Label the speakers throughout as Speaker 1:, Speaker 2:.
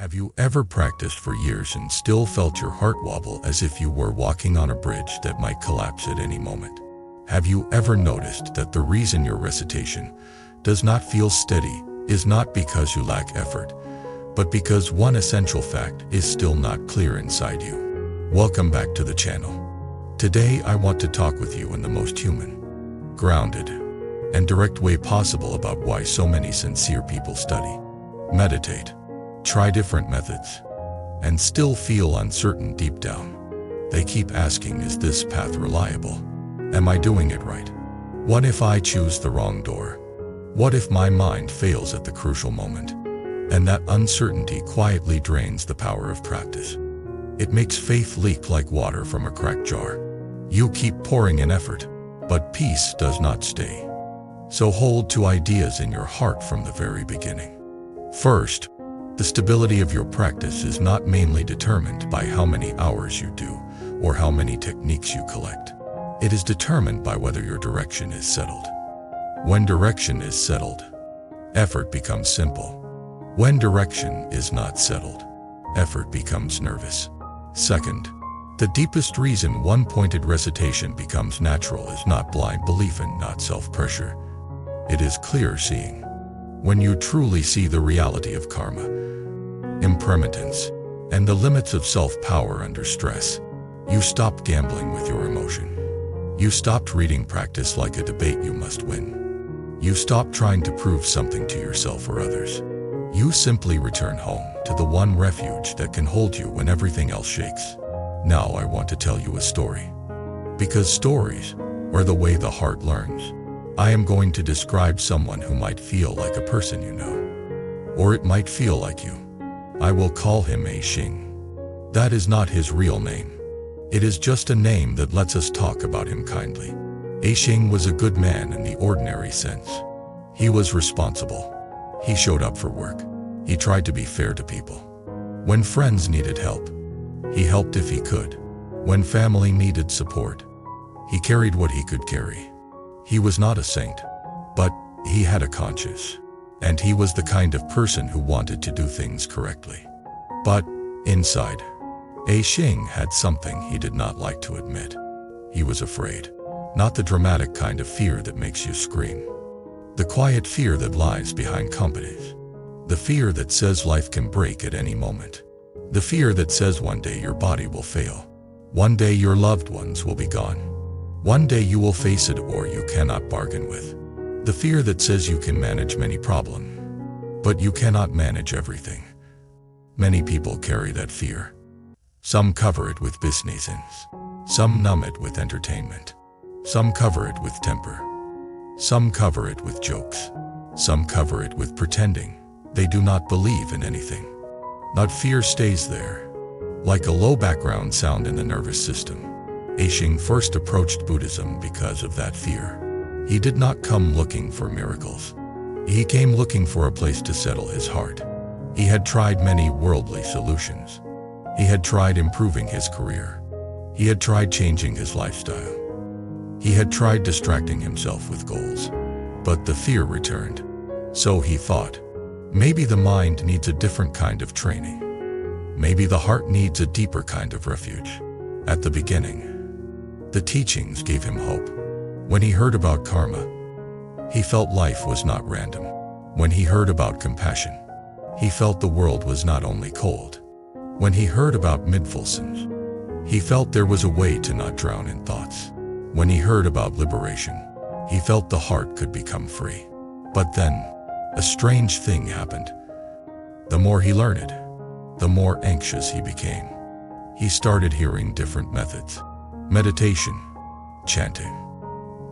Speaker 1: Have you ever practiced for years and still felt your heart wobble as if you were walking on a bridge that might collapse at any moment? Have you ever noticed that the reason your recitation does not feel steady is not because you lack effort, but because one essential fact is still not clear inside you? Welcome back to the channel. Today I want to talk with you in the most human, grounded, and direct way possible about why so many sincere people study, meditate, try different methods, and still feel uncertain deep down. They keep asking, is this path reliable? Am I doing it right? What if I choose the wrong door? What if my mind fails at the crucial moment? And that uncertainty quietly drains the power of practice. It makes faith leak like water from a cracked jar. You keep pouring in effort, but peace does not stay. So hold to ideas in your heart from the very beginning. First, the stability of your practice is not mainly determined by how many hours you do or how many techniques you collect. It is determined by whether your direction is settled. When direction is settled, effort becomes simple. When direction is not settled, effort becomes nervous. Second, the deepest reason one-pointed recitation becomes natural is not blind belief and not self-pressure. It is clear seeing. When you truly see the reality of karma, impermanence, and the limits of self-power under stress, you stop gambling with your emotion. You stopped reading practice like a debate you must win. You stop trying to prove something to yourself or others. You simply return home to the one refuge that can hold you when everything else shakes. Now I want to tell you a story. Because stories are the way the heart learns. I am going to describe someone who might feel like a person you know. Or it might feel like you. I will call him A Xing. That is not his real name. It is just a name that lets us talk about him kindly. A Xing was a good man in the ordinary sense. He was responsible. He showed up for work. He tried to be fair to people. When friends needed help, he helped if he could. When family needed support, he carried what he could carry. He was not a saint, but he had a conscience. And he was the kind of person who wanted to do things correctly. But inside, A Xing had something he did not like to admit. He was afraid. Not the dramatic kind of fear that makes you scream. The quiet fear that lies behind companies. The fear that says life can break at any moment. The fear that says one day your body will fail. One day your loved ones will be gone. One day you will face it or you cannot bargain with. The fear that says you can manage many problems, but you cannot manage everything. Many people carry that fear. Some cover it with business ends. Some numb it with entertainment. Some cover it with temper. Some cover it with jokes. Some cover it with pretending they do not believe in anything. That fear stays there, like a low background sound in the nervous system. A Xing first approached Buddhism because of that fear. He did not come looking for miracles. He came looking for a place to settle his heart. He had tried many worldly solutions. He had tried improving his career. He had tried changing his lifestyle. He had tried distracting himself with goals. But the fear returned. So he thought, maybe the mind needs a different kind of training. Maybe the heart needs a deeper kind of refuge. At the beginning, the teachings gave him hope. When he heard about karma, he felt life was not random. When he heard about compassion, he felt the world was not only cold. When he heard about mindfulness, he felt there was a way to not drown in thoughts. When he heard about liberation, he felt the heart could become free. But then, a strange thing happened. The more he learned, the more anxious he became. He started hearing different methods: meditation, chanting,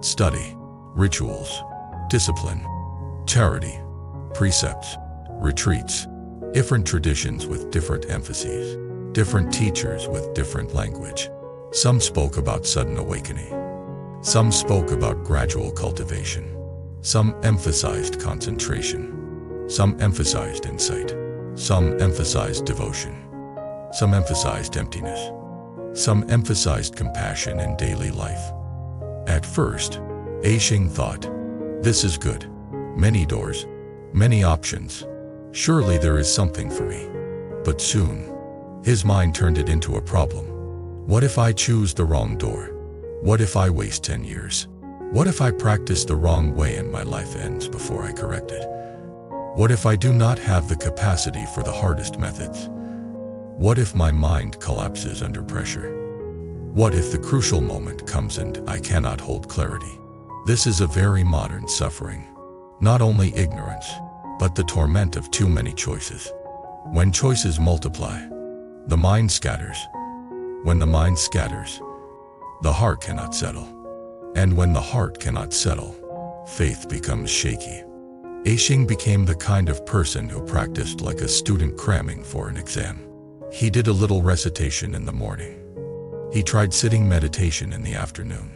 Speaker 1: study, rituals, discipline, charity, precepts, retreats, different traditions with different emphases, different teachers with different language. Some spoke about sudden awakening. Some spoke about gradual cultivation. Some emphasized concentration. Some emphasized insight. Some emphasized devotion. Some emphasized emptiness. Some emphasized compassion in daily life. At first, A Xing thought, this is good. Many doors, many options. Surely there is something for me. But soon, his mind turned it into a problem. What if I choose the wrong door? What if I waste 10 years? What if I practice the wrong way and my life ends before I correct it? What if I do not have the capacity for the hardest methods? What if my mind collapses under pressure? What if the crucial moment comes and I cannot hold clarity? This is a very modern suffering. Not only ignorance, but the torment of too many choices. When choices multiply, the mind scatters. When the mind scatters, the heart cannot settle. And when the heart cannot settle, faith becomes shaky. Aishing became the kind of person who practiced like a student cramming for an exam. He did a little recitation in the morning. He tried sitting meditation in the afternoon.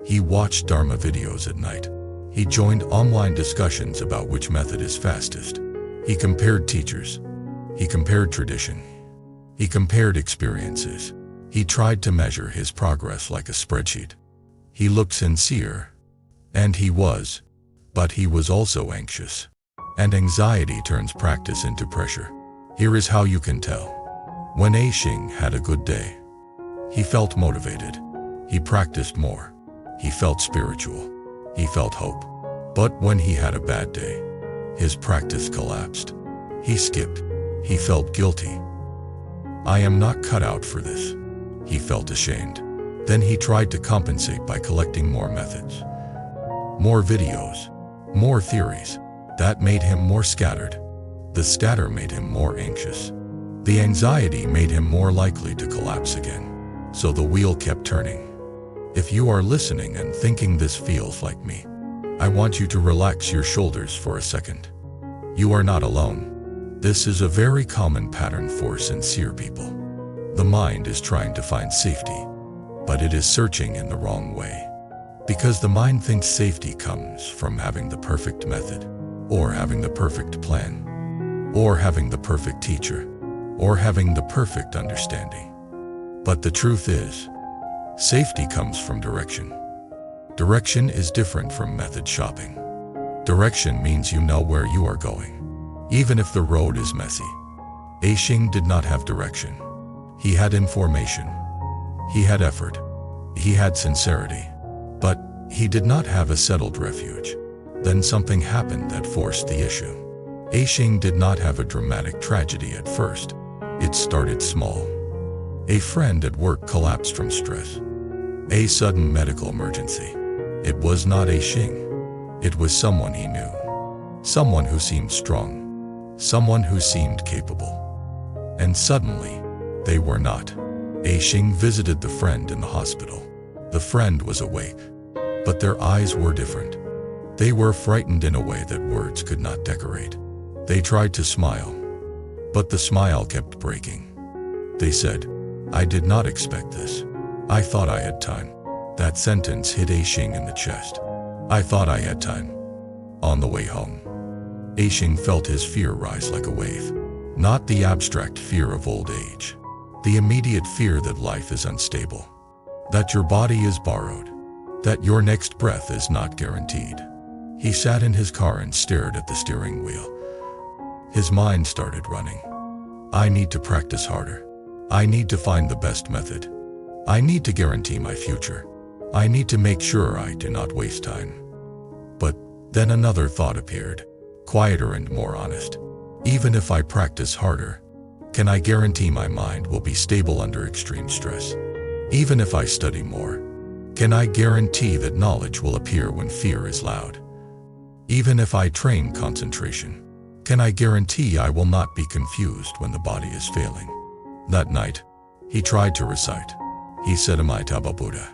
Speaker 1: He watched Dharma videos at night. He joined online discussions about which method is fastest. He compared teachers. He compared tradition. He compared experiences. He tried to measure his progress like a spreadsheet. He looked sincere, and he was, but he was also anxious. And anxiety turns practice into pressure. Here is how you can tell. When Aishing had a good day, he felt motivated. He practiced more. He felt spiritual. He felt hope. But when he had a bad day, his practice collapsed. He skipped. He felt guilty. I am not cut out for this. He felt ashamed. Then he tried to compensate by collecting more methods, more videos, more theories. That made him more scattered. The scatter made him more anxious. The anxiety made him more likely to collapse again. So the wheel kept turning. If you are listening and thinking this feels like me, I want you to relax your shoulders for a second. You are not alone. This is a very common pattern for sincere people. The mind is trying to find safety, but it is searching in the wrong way. Because the mind thinks safety comes from having the perfect method, or having the perfect plan, or having the perfect teacher, or having the perfect understanding. But the truth is, safety comes from direction. Direction is different from method shopping. Direction means you know where you are going, even if the road is messy. Aishing did not have direction. He had information. He had effort. He had sincerity. But he did not have a settled refuge. Then something happened that forced the issue. Aishing did not have a dramatic tragedy at first. It started small. A friend at work collapsed from stress. A sudden medical emergency. It was not Aishing. It was someone he knew. Someone who seemed strong. Someone who seemed capable. And suddenly, they were not. Aishing visited the friend in the hospital. The friend was awake, but their eyes were different. They were frightened in a way that words could not decorate. They tried to smile, but the smile kept breaking. They said, "I did not expect this. I thought I had time." That sentence hit Aishing in the chest. I thought I had time. On the way home, Aishing felt his fear rise like a wave. Not the abstract fear of old age. The immediate fear that life is unstable. That your body is borrowed. That your next breath is not guaranteed. He sat in his car and stared at the steering wheel. His mind started running. I need to practice harder. I need to find the best method. I need to guarantee my future. I need to make sure I do not waste time. But then another thought appeared, quieter and more honest. Even if I practice harder, can I guarantee my mind will be stable under extreme stress? Even if I study more, can I guarantee that knowledge will appear when fear is loud? Even if I train concentration, can I guarantee I will not be confused when the body is failing? That night, he tried to recite. He said Amitabha Buddha.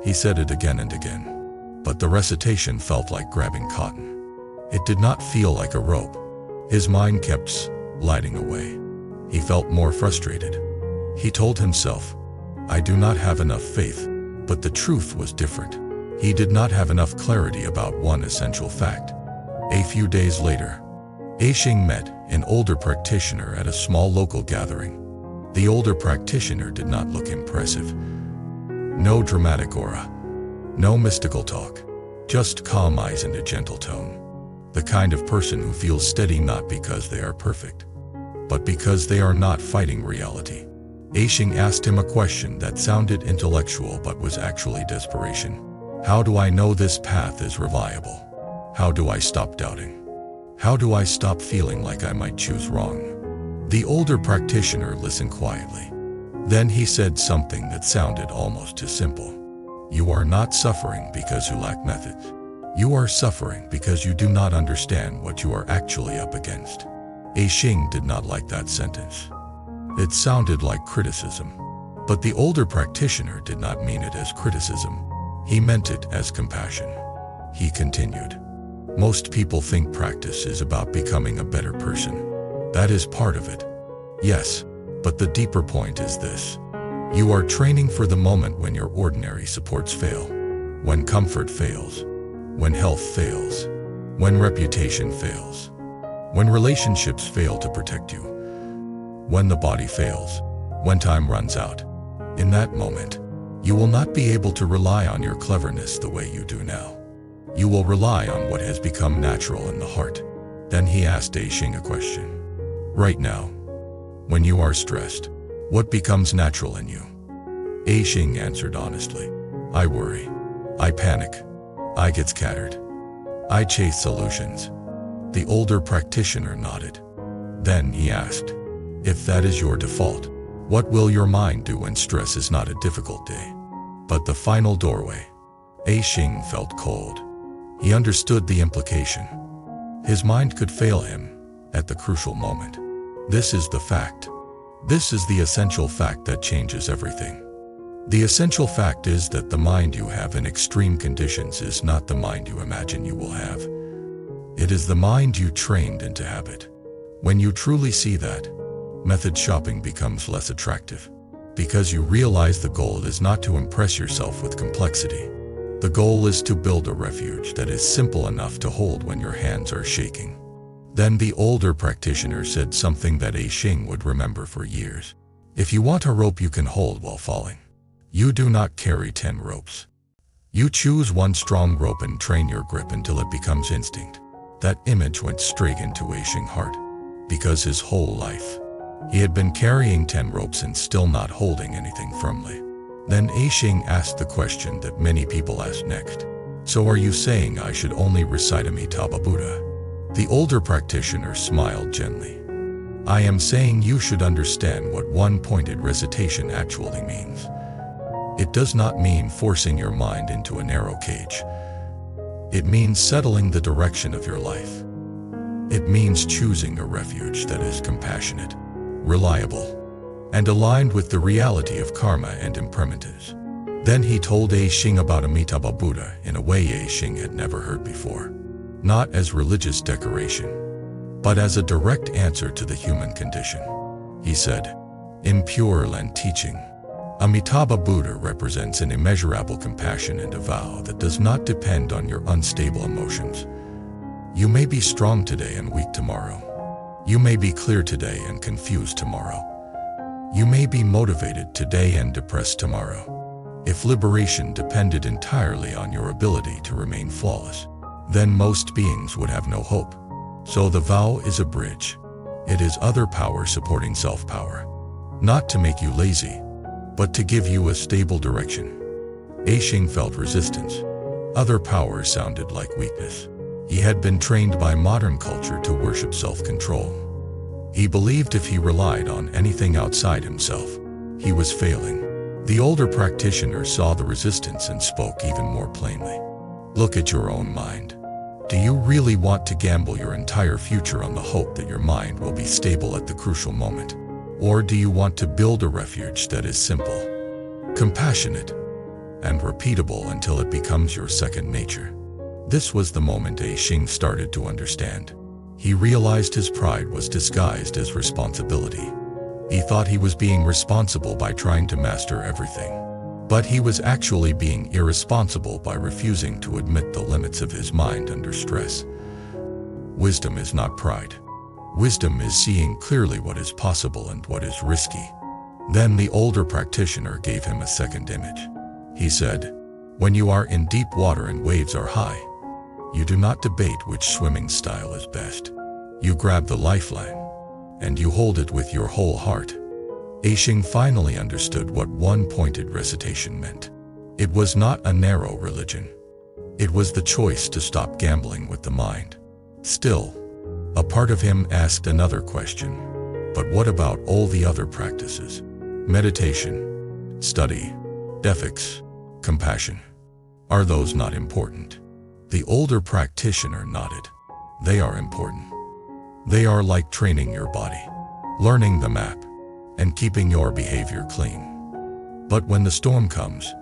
Speaker 1: He said it again and again. But the recitation felt like grabbing cotton. It did not feel like a rope. His mind kept sliding away. He felt more frustrated. He told himself, I do not have enough faith. But the truth was different. He did not have enough clarity about one essential fact. A few days later, Aishing met an older practitioner at a small local gathering. The older practitioner did not look impressive. No dramatic aura. No mystical talk. Just calm eyes and a gentle tone. The kind of person who feels steady not because they are perfect, but because they are not fighting reality. Aishing asked him a question that sounded intellectual but was actually desperation. How do I know this path is reliable? How do I stop doubting? How do I stop feeling like I might choose wrong? The older practitioner listened quietly. Then he said something that sounded almost too simple. You are not suffering because you lack methods. You are suffering because you do not understand what you are actually up against. Aishing did not like that sentence. It sounded like criticism. But the older practitioner did not mean it as criticism. He meant it as compassion. He continued. Most people think practice is about becoming a better person. That is part of it. Yes, but the deeper point is this. You are training for the moment when your ordinary supports fail, when comfort fails, when health fails, when reputation fails, when relationships fail to protect you, when the body fails, when time runs out. In that moment, you will not be able to rely on your cleverness the way you do now. You will rely on what has become natural in the heart. Then he asked Aishing a question. Right now, when you are stressed, what becomes natural in you? Aishing answered honestly. I worry. I panic. I get scattered. I chase solutions. The older practitioner nodded. Then he asked, if that is your default, what will your mind do when stress is not a difficult day, but the final doorway? Aishing felt cold. He understood the implication. His mind could fail him at the crucial moment. This is the fact. This is the essential fact that changes everything. The essential fact is that the mind you have in extreme conditions is not the mind you imagine you will have. It is the mind you trained into habit. When you truly see that, method shopping becomes less attractive, because you realize the goal is not to impress yourself with complexity. The goal is to build a refuge that is simple enough to hold when your hands are shaking. Then the older practitioner said something that Aishing would remember for years. If you want a rope you can hold while falling, you do not carry 10 ropes. You choose one strong rope and train your grip until it becomes instinct. That image went straight into Aishing's heart, because his whole life, he had been carrying 10 ropes and still not holding anything firmly. Then Aishing asked the question that many people ask next. So are you saying I should only recite Amitabha Buddha? The older practitioner smiled gently. I am saying you should understand what one-pointed recitation actually means. It does not mean forcing your mind into a narrow cage. It means settling the direction of your life. It means choosing a refuge that is compassionate, reliable, and aligned with the reality of karma and impermanence. Then he told Aishing about Amitabha Buddha in a way Aishing had never heard before. Not as religious decoration, but as a direct answer to the human condition. He said, in Pure Land teaching, Amitabha Buddha represents an immeasurable compassion and a vow that does not depend on your unstable emotions. You may be strong today and weak tomorrow. You may be clear today and confused tomorrow. You may be motivated today and depressed tomorrow. If liberation depended entirely on your ability to remain flawless, then most beings would have no hope. So the vow is a bridge. It is other power supporting self-power. Not to make you lazy, but to give you a stable direction. Aishing felt resistance. Other power sounded like weakness. He had been trained by modern culture to worship self-control. He believed if he relied on anything outside himself, he was failing. The older practitioner saw the resistance and spoke even more plainly. Look at your own mind. Do you really want to gamble your entire future on the hope that your mind will be stable at the crucial moment? Or do you want to build a refuge that is simple, compassionate, and repeatable until it becomes your second nature? This was the moment Aishing started to understand. He realized his pride was disguised as responsibility. He thought he was being responsible by trying to master everything. But he was actually being irresponsible by refusing to admit the limits of his mind under stress. Wisdom is not pride. Wisdom is seeing clearly what is possible and what is risky. Then the older practitioner gave him a second image. He said, when you are in deep water and waves are high, you do not debate which swimming style is best. You grab the lifeline and you hold it with your whole heart. Aishing finally understood what one-pointed recitation meant. It was not a narrow religion. It was the choice to stop gambling with the mind. Still, a part of him asked another question. But what about all the other practices? Meditation, study, ethics, compassion. Are those not important? The older practitioner nodded. They are important. They are like training your body, learning the map, and keeping your behavior clean. But when the storm comes,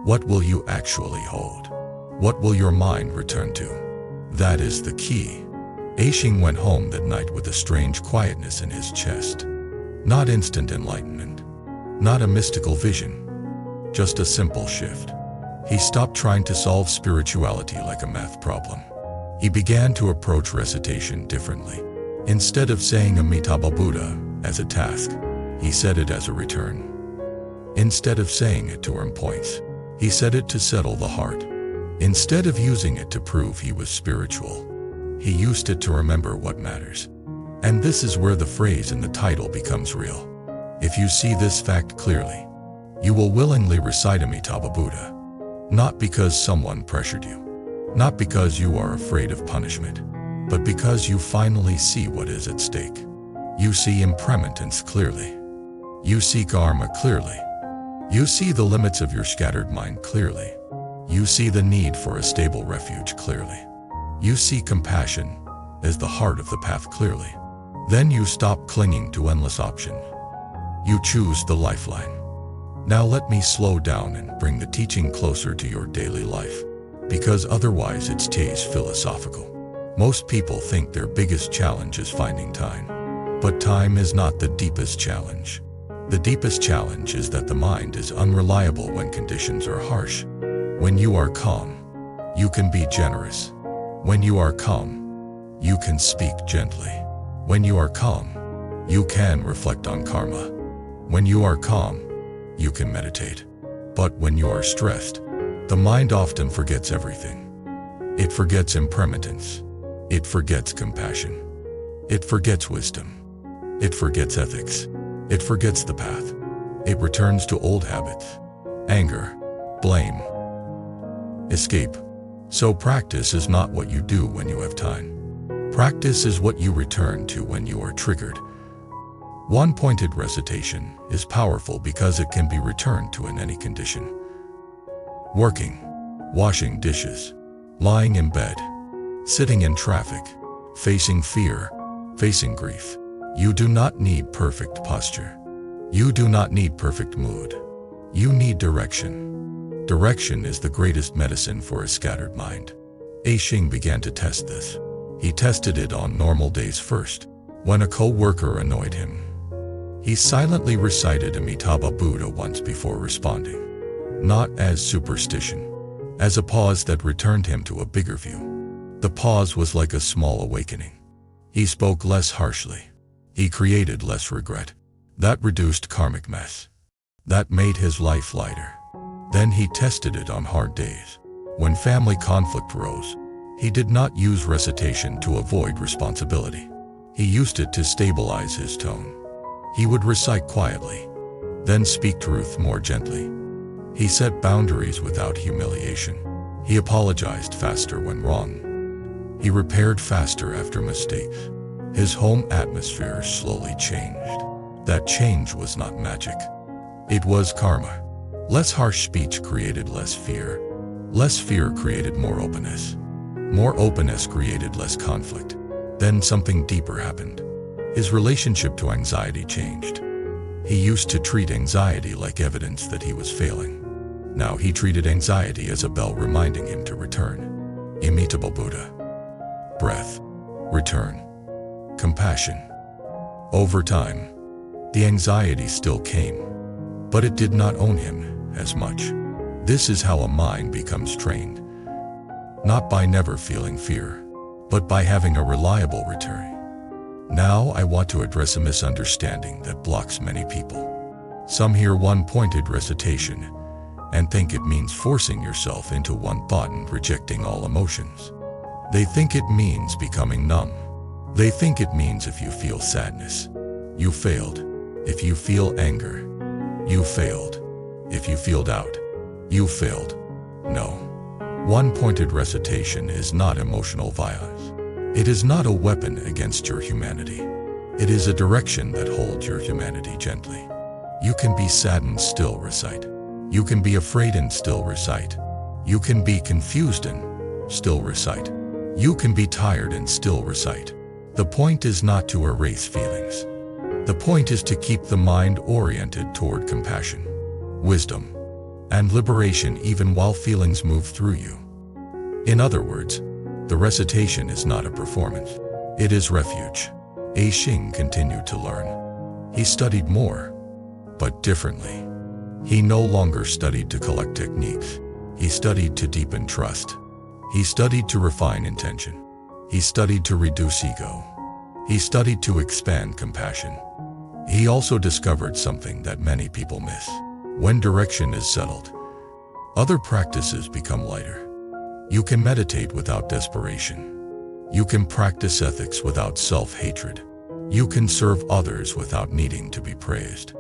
Speaker 1: what will you actually hold? What will your mind return to? That is the key. Aishing went home that night with a strange quietness in his chest. Not instant enlightenment, not a mystical vision, just a simple shift. He stopped trying to solve spirituality like a math problem. He began to approach recitation differently. Instead of saying Amitabha Buddha as a task, he said it as a return. Instead of saying it to earn points, he said it to settle the heart. Instead of using it to prove he was spiritual, he used it to remember what matters. And this is where the phrase in the title becomes real. If you see this fact clearly, you will willingly recite Amitabha Buddha. Not because someone pressured you, not because you are afraid of punishment, but because you finally see what is at stake. You see impermanence clearly. You see karma clearly. You see the limits of your scattered mind clearly. You see the need for a stable refuge clearly. You see compassion as the heart of the path clearly. Then you stop clinging to endless options. You choose the lifeline. Now let me slow down and bring the teaching closer to your daily life, because otherwise it stays philosophical. Most people think their biggest challenge is finding time. But time is not the deepest challenge. The deepest challenge is that the mind is unreliable when conditions are harsh. When you are calm, you can be generous. When you are calm, you can speak gently. When you are calm, you can reflect on karma. When you are calm, you can meditate. But when you are stressed, the mind often forgets everything. It forgets impermanence. It forgets compassion. It forgets wisdom. It forgets ethics. It forgets the path. It returns to old habits, anger, blame, escape. So practice is not what you do when you have time. Practice is what you return to when you are triggered. One-pointed recitation is powerful because it can be returned to in any condition. Working, washing dishes, lying in bed, sitting in traffic, facing fear, facing grief. You do not need perfect posture. You do not need perfect mood. You need direction. Direction is the greatest medicine for a scattered mind. Aishing began to test this. He tested it on normal days first. When a co-worker annoyed him, he silently recited Amitabha Buddha once before responding. Not as superstition, as a pause that returned him to a bigger view. The pause was like a small awakening. He spoke less harshly. He created less regret. That reduced karmic mess. That made his life lighter. Then he tested it on hard days. When family conflict rose, he did not use recitation to avoid responsibility. He used it to stabilize his tone. He would recite quietly, then speak truth more gently. He set boundaries without humiliation. He apologized faster when wrong. He repaired faster after mistakes. His home atmosphere slowly changed. That change was not magic. It was karma. Less harsh speech created less fear. Less fear created more openness. More openness created less conflict. Then something deeper happened. His relationship to anxiety changed. He used to treat anxiety like evidence that he was failing. Now he treated anxiety as a bell reminding him to return. Amitabha Buddha. Breath. Return. Compassion. Over time, the anxiety still came, but it did not own him as much. This is how a mind becomes trained. Not by never feeling fear, but by having a reliable return. Now I want to address a misunderstanding that blocks many people. Some hear one-pointed recitation and think it means forcing yourself into one thought and rejecting all emotions. They think it means becoming numb. They think it means if you feel sadness, you failed. If you feel anger, you failed. If you feel doubt, you failed. No. One-pointed recitation is not emotional violence. It is not a weapon against your humanity. It is a direction that holds your humanity gently. You can be sad and still recite. You can be afraid and still recite. You can be confused and still recite. You can be tired and still recite. The point is not to erase feelings. The point is to keep the mind oriented toward compassion, wisdom, and liberation even while feelings move through you. In other words, the recitation is not a performance. It is refuge. A Xing continued to learn. He studied more, but differently. He no longer studied to collect techniques. He studied to deepen trust. He studied to refine intention. He studied to reduce ego. He studied to expand compassion. He also discovered something that many people miss. When direction is settled, other practices become lighter. You can meditate without desperation. You can practice ethics without self-hatred. You can serve others without needing to be praised.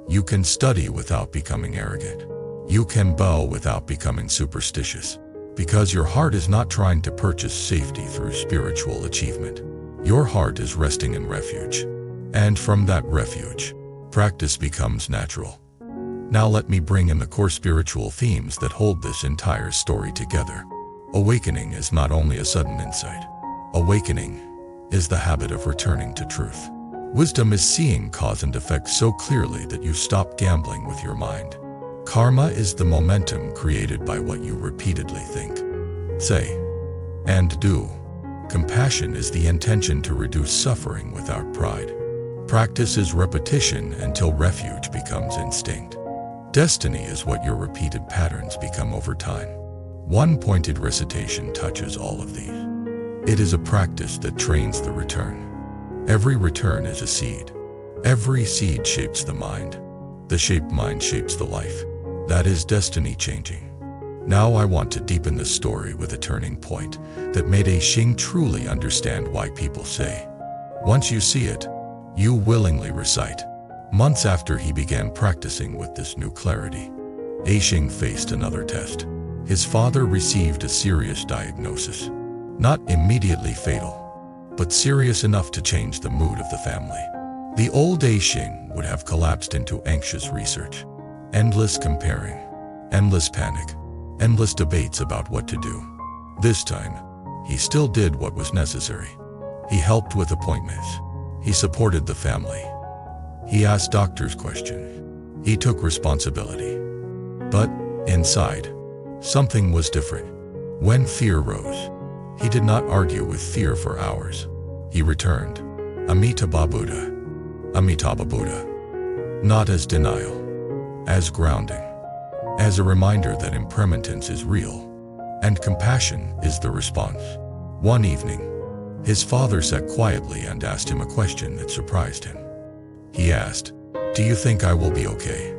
Speaker 1: You can study without becoming arrogant. You can bow without becoming superstitious. Because your heart is not trying to purchase safety through spiritual achievement. Your heart is resting in refuge. And from that refuge, practice becomes natural. Now let me bring in the core spiritual themes that hold this entire story together. Awakening is not only a sudden insight. Awakening is the habit of returning to truth. Wisdom is seeing cause and effect so clearly that you stop gambling with your mind. Karma is the momentum created by what you repeatedly think, say, and do. Compassion is the intention to reduce suffering without pride. Practice is repetition until refuge becomes instinct. Destiny is what your repeated patterns become over time. One-pointed recitation touches all of these. It is a practice that trains the return. Every return is a seed. Every seed shapes the mind. The shaped mind shapes the life. That is destiny changing. Now I want to deepen the story with a turning point that made A Xing truly understand why people say, once you see it, you willingly recite. Months after he began practicing with this new clarity, A Xing faced another test. His father received a serious diagnosis. Not immediately fatal, but serious enough to change the mood of the family. The old A Xing would have collapsed into anxious research. Endless comparing, endless panic, endless debates about what to do. This time, he still did what was necessary. He helped with appointments. He supported the family. He asked doctors questions. He took responsibility. But, inside, something was different. When fear rose, he did not argue with fear for hours. He returned. Amitabha Buddha. Amitabha Buddha. Not as denial, as grounding, as a reminder that impermanence is real, and compassion is the response. One evening, his father sat quietly and asked him a question that surprised him. He asked, "Do you think I will be okay?"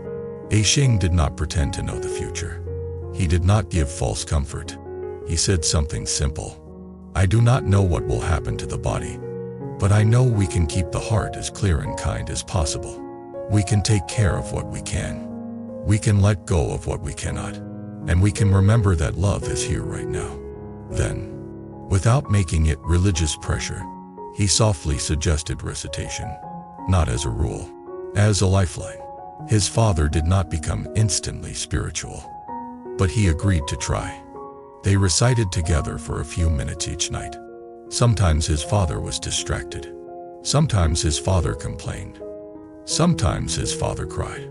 Speaker 1: A Xing did not pretend to know the future. He did not give false comfort. He said something simple. "I do not know what will happen to the body, but I know we can keep the heart as clear and kind as possible. We can take care of what we can. We can let go of what we cannot. And we can remember that love is here right now." Then, without making it religious pressure, he softly suggested recitation, not as a rule, as a lifeline. His father did not become instantly spiritual, but he agreed to try. They recited together for a few minutes each night. Sometimes his father was distracted. Sometimes his father complained. Sometimes his father cried.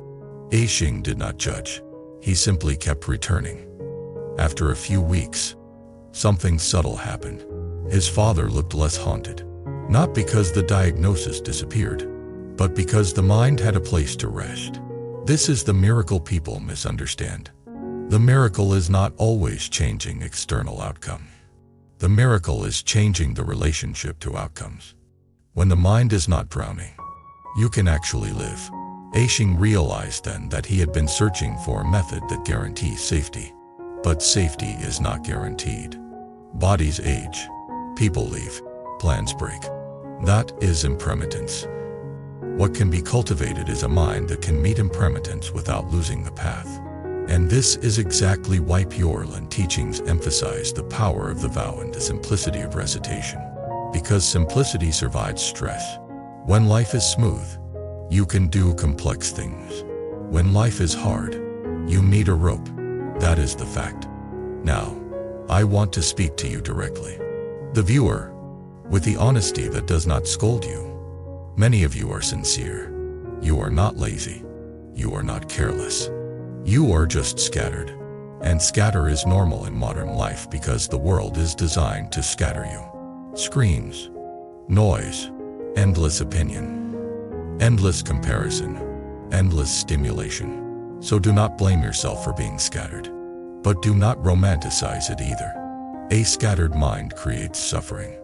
Speaker 1: A Xing did not judge. He simply kept returning. After a few weeks, something subtle happened. His father looked less haunted. Not because the diagnosis disappeared, but because the mind had a place to rest. This is the miracle people misunderstand. The miracle is not always changing external outcome. The miracle is changing the relationship to outcomes. When the mind is not drowning, you can actually live. A Xing realized then that he had been searching for a method that guarantees safety. But safety is not guaranteed. Bodies age, people leave, plans break. That is impermanence. What can be cultivated is a mind that can meet impermanence without losing the path. And this is exactly why Pure Land teachings emphasize the power of the vow and the simplicity of recitation. Because simplicity survives stress. When life is smooth, you can do complex things. When life is hard, you need a rope. That is the fact. Now, I want to speak to you directly. The viewer, with the honesty that does not scold you. Many of you are sincere. You are not lazy. You are not careless. You are just scattered. And scatter is normal in modern life because the world is designed to scatter you. Screens, noise, endless opinion, endless comparison, endless stimulation. So do not blame yourself for being scattered. But do not romanticize it either. A scattered mind creates suffering.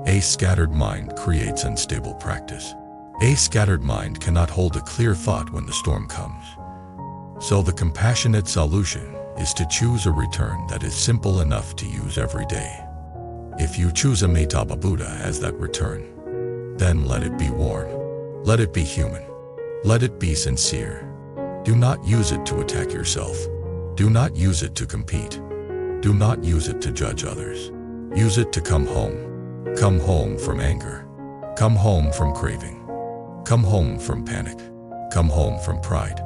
Speaker 1: A scattered mind creates unstable practice. A scattered mind cannot hold a clear thought when the storm comes. So the compassionate solution is to choose a return that is simple enough to use every day. If you choose Amitabha Buddha as that return, then let it be warm. Let it be human. Let it be sincere. Do not use it to attack yourself. Do not use it to compete. Do not use it to judge others. Use it to come home. Come home from anger. Come home from craving. Come home from panic. Come home from pride.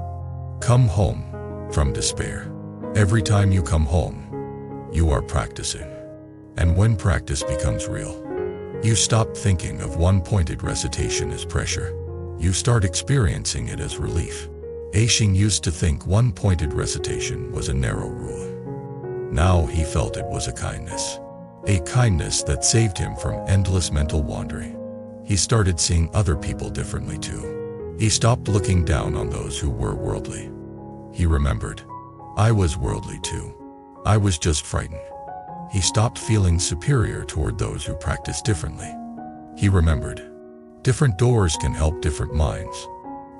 Speaker 1: Come home from despair. Every time you come home, you are practicing. And when practice becomes real, you stop thinking of one-pointed recitation as pressure. You start experiencing it as relief. Aishing used to think one-pointed recitation was a narrow rule. Now he felt it was a kindness that saved him from endless mental wandering. He started seeing other people differently too. He stopped looking down on those who were worldly. He remembered, I was worldly too. I was just frightened. He stopped feeling superior toward those who practiced differently. He remembered, different doors can help different minds.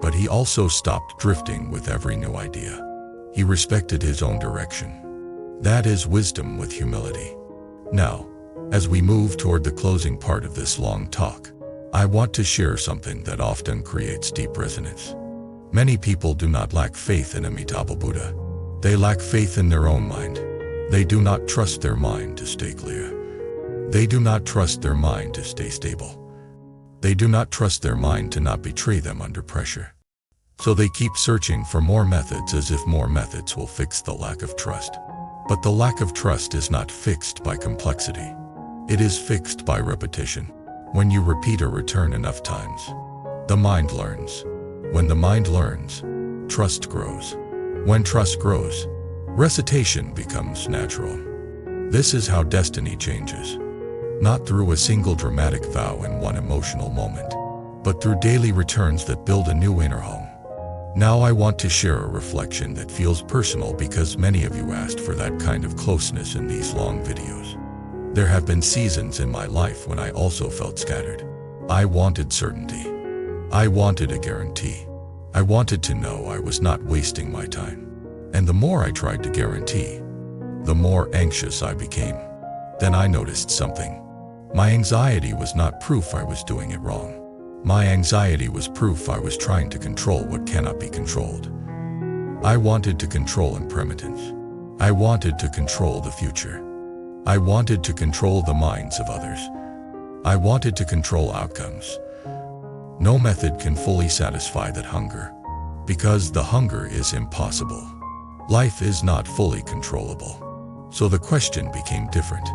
Speaker 1: But he also stopped drifting with every new idea. He respected his own direction. That is wisdom with humility. Now, as we move toward the closing part of this long talk, I want to share something that often creates deep resonance. Many people do not lack faith in Amitabha Buddha. They lack faith in their own mind. They do not trust their mind to stay clear. They do not trust their mind to stay stable. They do not trust their mind to not betray them under pressure. So they keep searching for more methods as if more methods will fix the lack of trust. But the lack of trust is not fixed by complexity. It is fixed by repetition. When you repeat a return enough times, the mind learns. When the mind learns, trust grows. When trust grows, recitation becomes natural. This is how destiny changes. Not through a single dramatic vow in one emotional moment, but through daily returns that build a new inner home. Now I want to share a reflection that feels personal because many of you asked for that kind of closeness in these long videos. There have been seasons in my life when I also felt scattered. I wanted certainty. I wanted a guarantee. I wanted to know I was not wasting my time. And the more I tried to guarantee, the more anxious I became. Then I noticed something. My anxiety was not proof I was doing it wrong. My anxiety was proof I was trying to control what cannot be controlled. I wanted to control impermanence. I wanted to control the future. I wanted to control the minds of others. I wanted to control outcomes. No method can fully satisfy that hunger, because the hunger is impossible. Life is not fully controllable. So the question became different.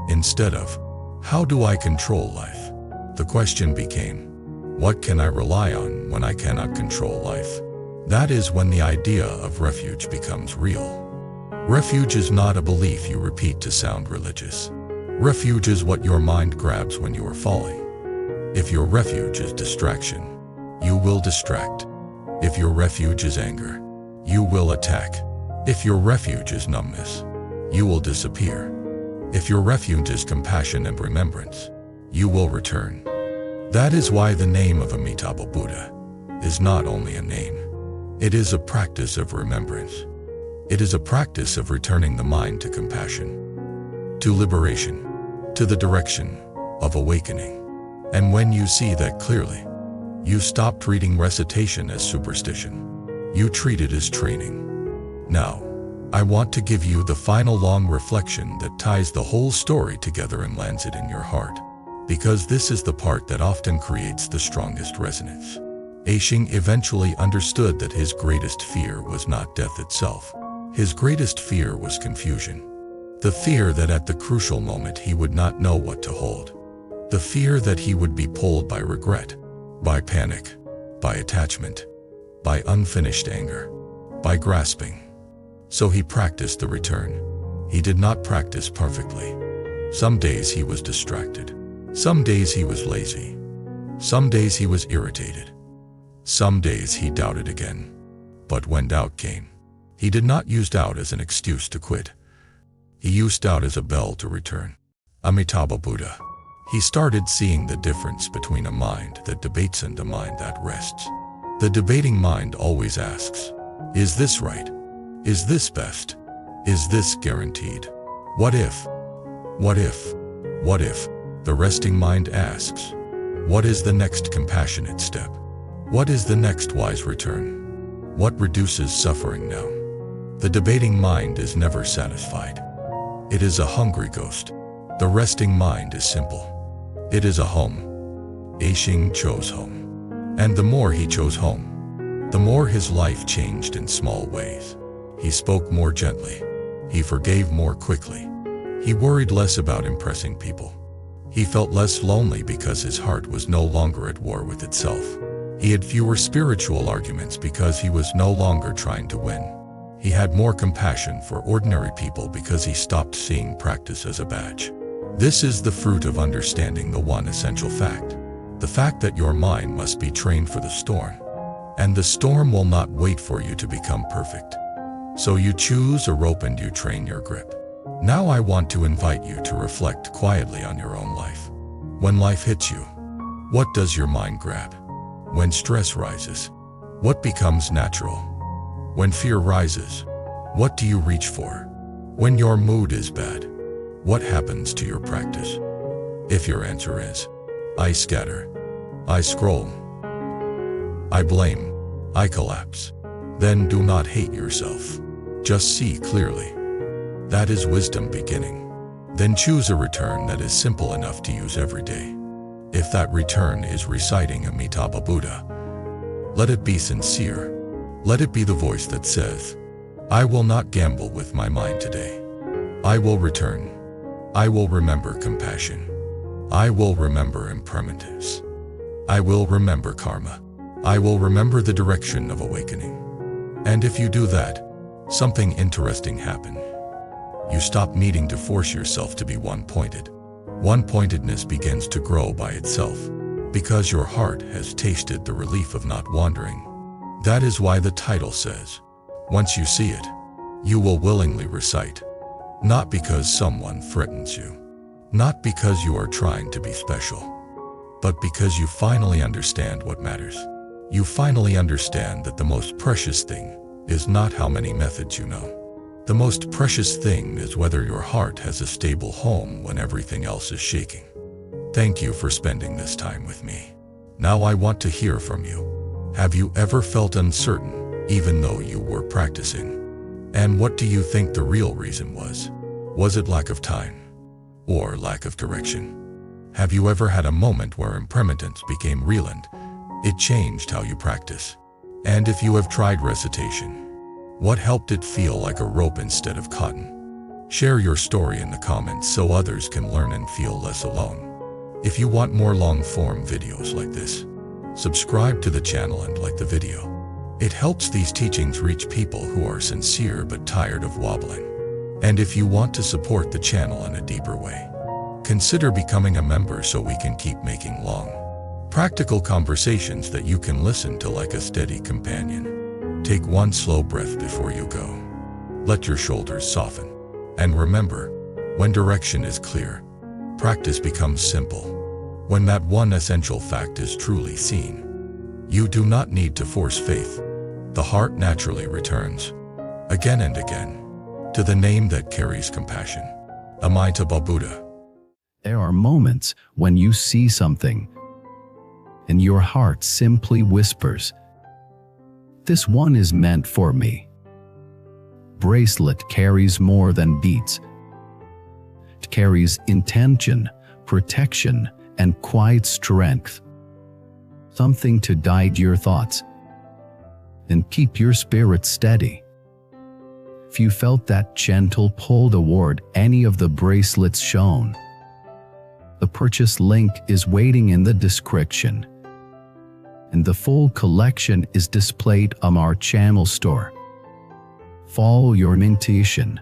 Speaker 1: Instead of, how do I control life? The question became, what can I rely on when I cannot control life? That is when the idea of refuge becomes real. Refuge is not a belief you repeat to sound religious. Refuge is what your mind grabs when you are falling. If your refuge is distraction, you will distract. If your refuge is anger, you will attack. If your refuge is numbness, you will disappear. If your refuge is compassion and remembrance, you will return. That is why the name of Amitabha Buddha is not only a name. It is a practice of remembrance. It is a practice of returning the mind to compassion, to liberation, to the direction of awakening. And when you see that clearly, you stop treating recitation as superstition. You treat it as training. Now, I want to give you the final long reflection that ties the whole story together and lands it in your heart. Because this is the part that often creates the strongest resonance. Aishing eventually understood that his greatest fear was not death itself. His greatest fear was confusion. The fear that at the crucial moment he would not know what to hold. The fear that he would be pulled by regret, by panic, by attachment, by unfinished anger, by grasping. So he practiced the return. He did not practice perfectly. Some days he was distracted. Some days he was lazy. Some days he was irritated. Some days he doubted again. But when doubt came, he did not use doubt as an excuse to quit. He used doubt as a bell to return. Amitabha Buddha. He started seeing the difference between a mind that debates and a mind that rests. The debating mind always asks, is this right? Is this best? Is this guaranteed? What if? What if? What if? The resting mind asks, what is the next compassionate step? What is the next wise return? What reduces suffering now? The debating mind is never satisfied. It is a hungry ghost. The resting mind is simple. It is a home. Aishing chose home. And the more he chose home, the more his life changed in small ways. He spoke more gently. He forgave more quickly. He worried less about impressing people. He felt less lonely because his heart was no longer at war with itself. He had fewer spiritual arguments because he was no longer trying to win. He had more compassion for ordinary people because he stopped seeing practice as a badge. This is the fruit of understanding the one essential fact. The fact that your mind must be trained for the storm. And the storm will not wait for you to become perfect. So you choose a rope and you train your grip. Now I want to invite you to reflect quietly on your own life. When life hits you, what does your mind grab? When stress rises, what becomes natural? When fear rises, what do you reach for? When your mood is bad, what happens to your practice? If your answer is, I scatter, I scroll, I blame, I collapse, then do not hate yourself. Just see clearly. That is wisdom beginning. Then choose a return that is simple enough to use every day. If that return is reciting Amitabha Buddha, let it be sincere. Let it be the voice that says, I will not gamble with my mind today. I will return. I will remember compassion. I will remember impermanence. I will remember karma. I will remember the direction of awakening. And if you do that, something interesting happens. You stop needing to force yourself to be one-pointed. One-pointedness begins to grow by itself, because your heart has tasted the relief of not wandering. That is why the title says, once you see it, you will willingly recite. Not because someone threatens you, not because you are trying to be special, but because you finally understand what matters. You finally understand that the most precious thing is not how many methods you know. The most precious thing is whether your heart has a stable home when everything else is shaking. Thank you for spending this time with me. Now I want to hear from you. Have you ever felt uncertain, even though you were practicing? And what do you think the real reason was? Was it lack of time? Or lack of direction? Have you ever had a moment where impermanence became real and it changed how you practice? And if you have tried recitation, what helped it feel like a rope instead of cotton? Share your story in the comments so others can learn and feel less alone. If you want more long-form videos like this, subscribe to the channel and like the video. It helps these teachings reach people who are sincere but tired of wobbling. And if you want to support the channel in a deeper way, consider becoming a member so we can keep making long, practical conversations that you can listen to like a steady companion. Take one slow breath before you go. Let your shoulders soften. And remember, when direction is clear, practice becomes simple. When that one essential fact is truly seen, you do not need to force faith. The heart naturally returns, again and again, to the name that carries compassion. Amitabha Buddha.
Speaker 2: There are moments when you see something and your heart simply whispers, "This one is meant for me." Bracelet carries more than beads. It carries intention, protection, and quiet strength. Something to guide your thoughts and keep your spirit steady. If you felt that gentle pull toward any of the bracelets shown, the purchase link is waiting in the description, and the full collection is displayed on our channel store. Follow your intuition.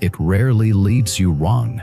Speaker 2: It rarely leads you wrong.